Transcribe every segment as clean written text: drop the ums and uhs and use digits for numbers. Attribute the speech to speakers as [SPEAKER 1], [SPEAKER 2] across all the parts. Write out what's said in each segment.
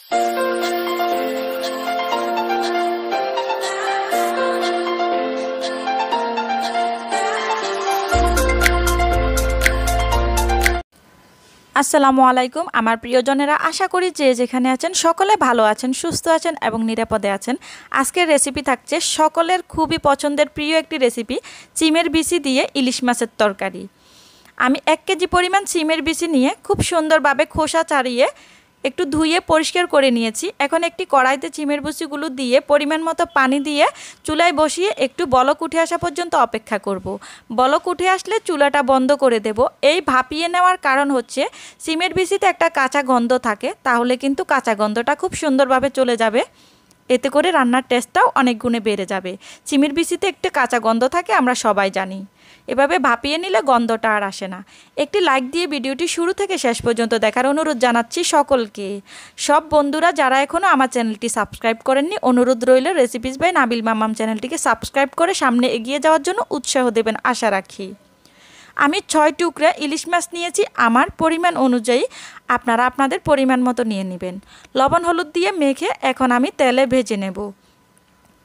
[SPEAKER 1] আসসালামু আলাইকুম আমার প্রিয়জনেরা, আশা করি যে যেখানে আছেন সকলে ভালো আছেন, সুস্থ আছেন এবং নিরাপদে আছেন। আজকের রেসিপি থাকছে সকলের খুবই পছন্দের প্রিয় একটি রেসিপি, সিমের বিচি দিয়ে ইলিশ মাছের তরকারি। আমি 1 কেজি পরিমাণ সিমের বিচি নিয়ে খুব সুন্দরভাবে খোসা ছাড়িয়ে একটু ধুয়ে পরিষ্কার করে নিয়েছি। এখন একটি কড়াইতে সিমের বিচিগুলো দিয়ে পরিমাণ মতো পানি দিয়ে চুলায় বসিয়ে একটু বলক উঠে আসা পর্যন্ত অপেক্ষা করব। বলক উঠে আসলে চুলাটা বন্ধ করে দেব। এই ভাপিয়ে নেওয়ার কারণ হচ্ছে সিমের বিচিতে একটা কাঁচা গন্ধ থাকে, তাহলে কিন্তু কাঁচা গন্ধটা খুব সুন্দরভাবে চলে যাবে। এতে করে রান্নার টেস্টটাও অনেক গুণে বেড়ে যাবে। সিমের বিচিতে একটু কাঁচা গন্ধ থাকে, আমরা সবাই জানি। এভাবে ভাপিয়ে নিলে গন্ধটা আর আসে না। একটি লাইক দিয়ে ভিডিওটি শুরু থেকে শেষ পর্যন্ত দেখার অনুরোধ জানাচ্ছি সকলকে। সব বন্ধুরা যারা এখনও আমার চ্যানেলটি সাবস্ক্রাইব করেননি, অনুরোধ রইল রেসিপিস বাই নাবিল মামাম চ্যানেলটিকে সাবস্ক্রাইব করে সামনে এগিয়ে যাওয়ার জন্য উৎসাহ দেবেন আশা রাখি। আমি 6 টুকরা ইলিশ মাছ নিয়েছি আমার পরিমাণ অনুযায়ী, আপনারা আপনাদের পরিমাণ মতো নিয়ে নেবেন। লবণ হলুদ দিয়ে মেখে এখন আমি তেলে ভেজে নেব।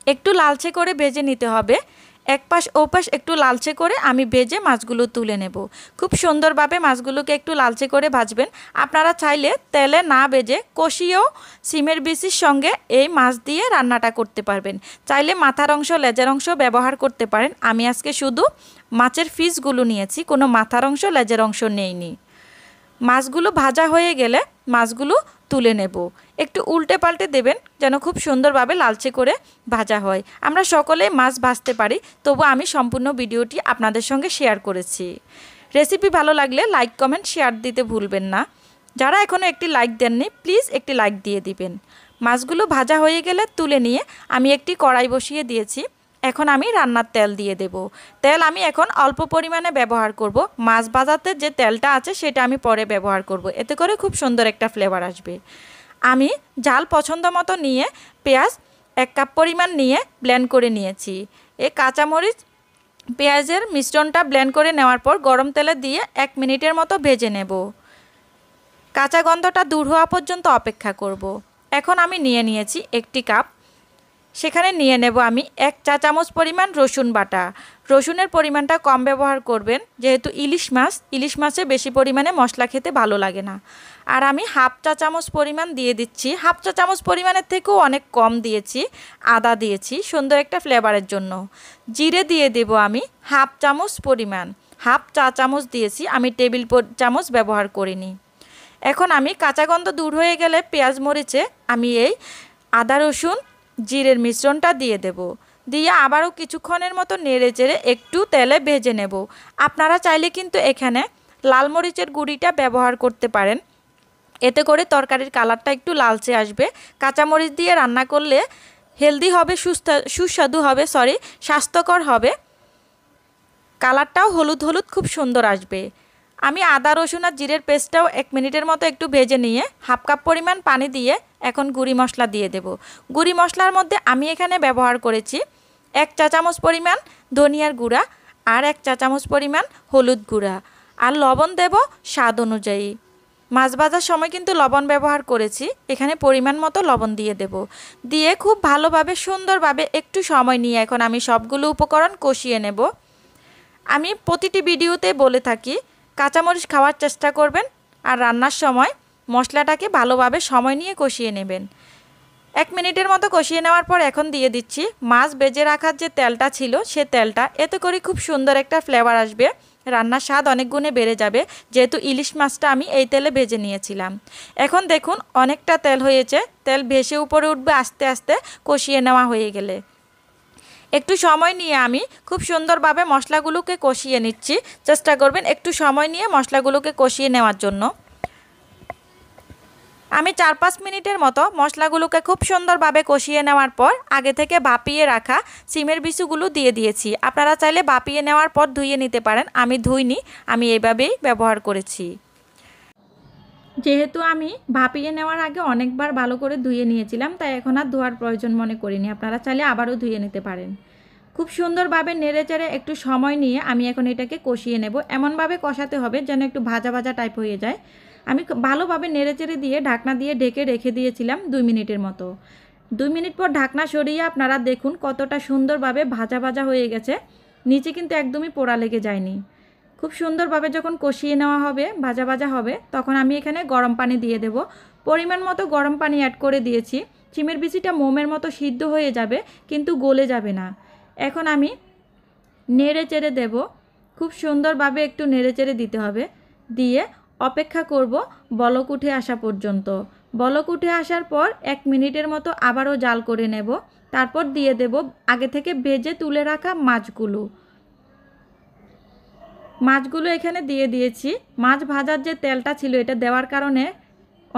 [SPEAKER 1] একটু লালচে করে ভেজে নিতে হবে। এক পাশ ও পাশ একটু লালচে করে আমি ভেজে মাছগুলো তুলে নেব। খুব সুন্দরভাবে মাছগুলোকে একটু লালচে করে ভাজবেন। আপনারা চাইলে তেলে না ভেজে কষিয়েও সিমের বিচির সঙ্গে এই মাছ দিয়ে রান্নাটা করতে পারবেন। চাইলে মাথার অংশ লেজের অংশ ব্যবহার করতে পারেন। আমি আজকে শুধু মাছের পিসগুলো নিয়েছি, কোনো মাথার অংশ লেজের অংশ নেইনি। মাছগুলো ভাজা হয়ে গেলে মাছগুলো তুলে নেব। একটু উল্টে পাল্টে দেবেন যেন খুব সুন্দরভাবে লালচে করে ভাজা হয়। আমরা সকলে মাছ ভাজতে পারি, তবু আমি সম্পূর্ণ ভিডিওটি আপনাদের সঙ্গে শেয়ার করেছি। রেসিপি ভালো লাগলে লাইক কমেন্ট শেয়ার দিতে ভুলবেন না। যারা এখনও একটি লাইক দেননি প্লিজ একটি লাইক দিয়ে দিবেন। মাছগুলো ভাজা হয়ে গেলে তুলে নিয়ে আমি একটি কড়াই বসিয়ে দিয়েছি। এখন আমি রান্নার তেল দিয়ে দেব। তেল আমি এখন অল্প পরিমাণে ব্যবহার করব। মাছ ভাজাতে যে তেলটা আছে সেটা আমি পরে ব্যবহার করব, এতে করে খুব সুন্দর একটা ফ্লেভার আসবে। আমি ঝাল পছন্দ মতো নিয়ে পেঁয়াজ 1 কাপ পরিমাণ নিয়ে ব্লেন্ড করে নিয়েছি। এই কাঁচামরিচ পেঁয়াজের মিশ্রণটা ব্লেন্ড করে নেওয়ার পর গরম তেলে দিয়ে 1 মিনিটের মতো ভেজে নেব। কাঁচা গন্ধটা দূর হওয়া পর্যন্ত অপেক্ষা করব। এখন আমি নিয়ে নিয়েছি 1 কাপ। সেখানে নিয়ে নেব আমি 1 চা চামচ পরিমাণ রসুন বাটা। রসুনের পরিমাণটা কম ব্যবহার করবেন, যেহেতু ইলিশ মাছে বেশি পরিমাণে মশলা খেতে ভালো লাগে না। আর আমি 1/2 চা চামচ পরিমাণ দিয়ে দিচ্ছি। 1/2 চা চামচ পরিমাণের থেকেও অনেক কম দিয়েছি। আদা দিয়েছি সুন্দর একটা ফ্লেভারের জন্য। জিরে দিয়ে দেব আমি 1/2 চামচ পরিমাণ। 1/2 চা চামচ দিয়েছি, আমি টেবিল চামচ ব্যবহার করিনি। এখন আমি কাঁচা গন্ধ দূর হয়ে গেলে পেঁয়াজ মরিচে আমি এই আদা রসুন জিরের মিশ্রণটা দিয়ে দেব। দিয়ে আবারও কিছুক্ষণের মতো নেড়ে চেড়ে একটু তেলে ভেজে নেব। আপনারা চাইলে কিন্তু এখানে লাল মরিচের গুঁড়িটা ব্যবহার করতে পারেন, এতে করে তরকারির কালারটা একটু লালচে আসবে। কাঁচামরিচ দিয়ে রান্না করলে হেলদি হবে, সুস্বাদু হবে, স্বাস্থ্যকর হবে। কালারটাও হলুদ হলুদ খুব সুন্দর আসবে। আমি আদা রসুন আর জিরের পেস্টটাও 1 মিনিটের মতো একটু ভেজে নিয়ে 1/2 কাপ পরিমাণ পানি দিয়ে এখন গুঁড়ি মশলা দিয়ে দেব। গুঁড়ি মশলার মধ্যে আমি এখানে ব্যবহার করেছি 1 চা চামচ পরিমাণ ধনিয়ার গুঁড়া আর 1 চা চামচ পরিমাণ হলুদ গুঁড়া, আর লবণ দেব স্বাদ অনুযায়ী। মাছ ভাজার সময় কিন্তু লবণ ব্যবহার করেছি, এখানে পরিমাণ মতো লবণ দিয়ে দেব। দিয়ে খুব ভালোভাবে সুন্দরভাবে একটু সময় নিয়ে এখন আমি সবগুলো উপকরণ কষিয়ে নেব। আমি প্রতিটি ভিডিওতে বলে থাকি কাঁচামরিচ খাওয়ার চেষ্টা করবেন, আর রান্নার সময় মশলাটাকে ভালোভাবে সময় নিয়ে কষিয়ে নেবেন। 1 মিনিটের মতো কষিয়ে নেওয়ার পর এখন দিয়ে দিচ্ছি মাছ ভেজে রাখার যে তেলটা ছিল সে তেলটা। এতে করে খুব সুন্দর একটা ফ্লেভার আসবে, রান্নার স্বাদ অনেক গুণে বেড়ে যাবে, যেহেতু ইলিশ মাছটা আমি এই তেলে ভেজে নিয়েছিলাম। এখন দেখুন অনেকটা তেল হয়েছে, তেল ভেসে উপরে উঠবে আস্তে আস্তে কষিয়ে নেওয়া হয়ে গেলে। একটু সময় নিয়ে আমি খুব সুন্দরভাবে মশলাগুলোকে কষিয়ে নিচ্ছি। চেষ্টা করবেন একটু সময় নিয়ে মশলাগুলোকে কষিয়ে নেওয়ার জন্য। আমি 4-5 মিনিটের মতো মশলাগুলোকে খুব সুন্দরভাবে কষিয়ে নেওয়ার পর আগে থেকে ভাপিয়ে রাখা সিমের বিচিগুলো দিয়ে দিয়েছি। আপনারা চাইলে ভাপিয়ে নেওয়ার পর ধুয়ে নিতে পারেন, আমি ধুইনি, আমি এইভাবেই ব্যবহার করেছি। যেহেতু আমি ভাপিয়ে নেওয়ার আগে অনেকবার ভালো করে ধুয়ে নিয়েছিলাম, তাই এখন আর ধোয়ার প্রয়োজন মনে করিনি। আপনারা চাইলে আবারও ধুয়ে নিতে পারেন। খুব সুন্দরভাবে নেড়েচেড়ে একটু সময় নিয়ে আমি এখন এটাকে কষিয়ে নেব। এমনভাবে কষাতে হবে যেন একটু ভাজা ভাজা টাইপ হয়ে যায়। আমি ভালোভাবে নেড়েচেড়ে দিয়ে ঢাকনা দিয়ে ঢেকে রেখে দিয়েছিলাম 2 মিনিটের মতো। 2 মিনিট পর ঢাকনা সরিয়ে আপনারা দেখুন কতটা সুন্দরভাবে ভাজা ভাজা হয়ে গেছে, নিচে কিন্তু একদমই পোড়া লেগে যায়নি। খুব সুন্দরভাবে যখন কষিয়ে নেওয়া হবে, ভাজা ভাজা হবে, তখন আমি এখানে গরম পানি দিয়ে দেব। পরিমাণ মতো গরম পানি অ্যাড করে দিয়েছি। চিমের বিচিটা মোমের মতো সিদ্ধ হয়ে যাবে কিন্তু গলে যাবে না। এখন আমি নেড়ে চেড়ে দেব, খুব সুন্দরভাবে একটু নেড়ে চেড়ে দিতে হবে, দিয়ে অপেক্ষা করব বলক উঠে আসা পর্যন্ত। বলক উঠে আসার পর 1 মিনিটের মতো আবারও জাল করে নেব। তারপর দিয়ে দেব আগে থেকে ভেজে তুলে রাখা মাছগুলো এখানে দিয়ে দিয়েছি। মাছ ভাজার যে তেলটা ছিল এটা দেওয়ার কারণে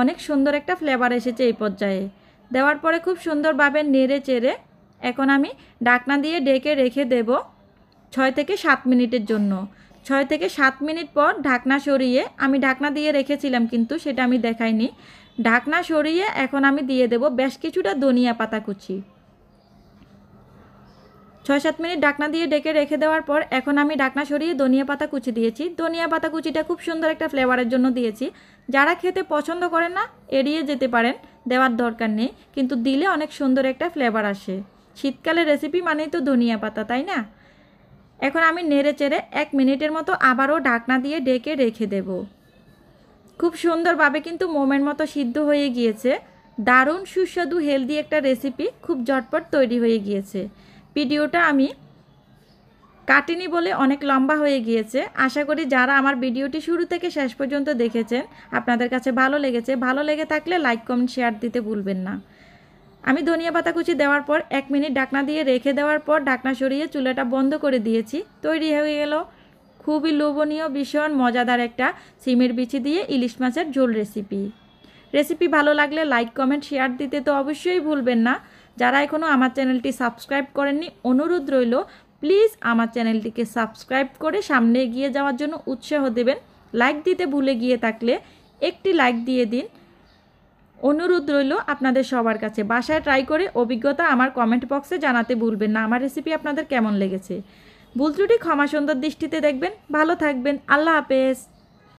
[SPEAKER 1] অনেক সুন্দর একটা ফ্লেভার এসেছে এই পর্যায়ে। দেওয়ার পরে খুব সুন্দরভাবে নেড়ে চেড়ে এখন আমি ঢাকনা দিয়ে ঢেকে রেখে দেব 6 থেকে 7 মিনিটের জন্য। 6 থেকে 7 মিনিট পর ঢাকনা সরিয়ে, আমি ঢাকনা দিয়ে রেখেছিলাম কিন্তু সেটা আমি দেখাইনি। ঢাকনা সরিয়ে এখন আমি দিয়ে দেব বেশ কিছুটা ধনিয়া পাতা কুচি। 6-7 মিনিট ঢাকনা দিয়ে ঢেকে রেখে দেওয়ার পর এখন আমি ঢাকনা সরিয়ে ধনিয়া পাতা কুচি দিয়েছি। ধনিয়া পাতা কুচিটা খুব সুন্দর একটা ফ্লেভারের জন্য দিয়েছি। যারা খেতে পছন্দ করেন না এড়িয়ে যেতে পারেন, দেওয়ার দরকার নেই, কিন্তু দিলে অনেক সুন্দর একটা ফ্লেভার আসে। শীতকালের রেসিপি মানেই তো ধনিয়া পাতা, তাই না? এখন আমি নেড়ে চেড়ে 1 মিনিটের মতো আবারও ঢাকনা দিয়ে ঢেকে রেখে দেব। খুব সুন্দরভাবে কিন্তু মোমের মতো সিদ্ধ হয়ে গিয়েছে। দারুণ সুস্বাদু হেলদি একটা রেসিপি খুব ঝটপট তৈরি হয়ে গিয়েছে। ভিডিওটা আমি কাটিনি বলে অনেক লম্বা হয়ে গিয়েছে। আশা করি যারা আমার ভিডিওটি শুরু থেকে শেষ পর্যন্ত দেখেছেন আপনাদের কাছে ভালো লেগেছে। ভালো লেগে থাকলে লাইক কমেন্ট শেয়ার দিতে ভুলবেন না। আমি ধনিয়া পাতা কুচি দেওয়ার পর 1 মিনিট ঢাকনা দিয়ে রেখে দেওয়ার পর ঢাকনা সরিয়ে চুলাটা বন্ধ করে দিয়েছি। তৈরি হয়ে গেল খুবই লোভনীয়, ভীষণ মজাদার একটা সিমের বিচি দিয়ে ইলিশ মাছের ঝোল রেসিপি ভালো লাগলে লাইক কমেন্ট শেয়ার দিতে তো অবশ্যই ভুলবেন না। যারা এখনও আমার চ্যানেলটি সাবস্ক্রাইব করেননি অনুরোধ রইল প্লিজ আমার চ্যানেলটিকে সাবস্ক্রাইব করে সামনে এগিয়ে যাওয়ার জন্য উৎসাহ দেবেন। লাইক দিতে ভুলে গিয়ে থাকলে একটি লাইক দিয়ে দিন, অনুরোধ রইল আপনাদের সবার কাছে। বাসায় ট্রাই করে অভিজ্ঞতা আমার কমেন্ট বক্সে জানাতে ভুলবেন না আমার রেসিপি আপনাদের কেমন লেগেছে। ভুল ত্রুটি ক্ষমা সুন্দর দৃষ্টিতে দেখবেন। ভালো থাকবেন। আল্লাহ হাফেজ।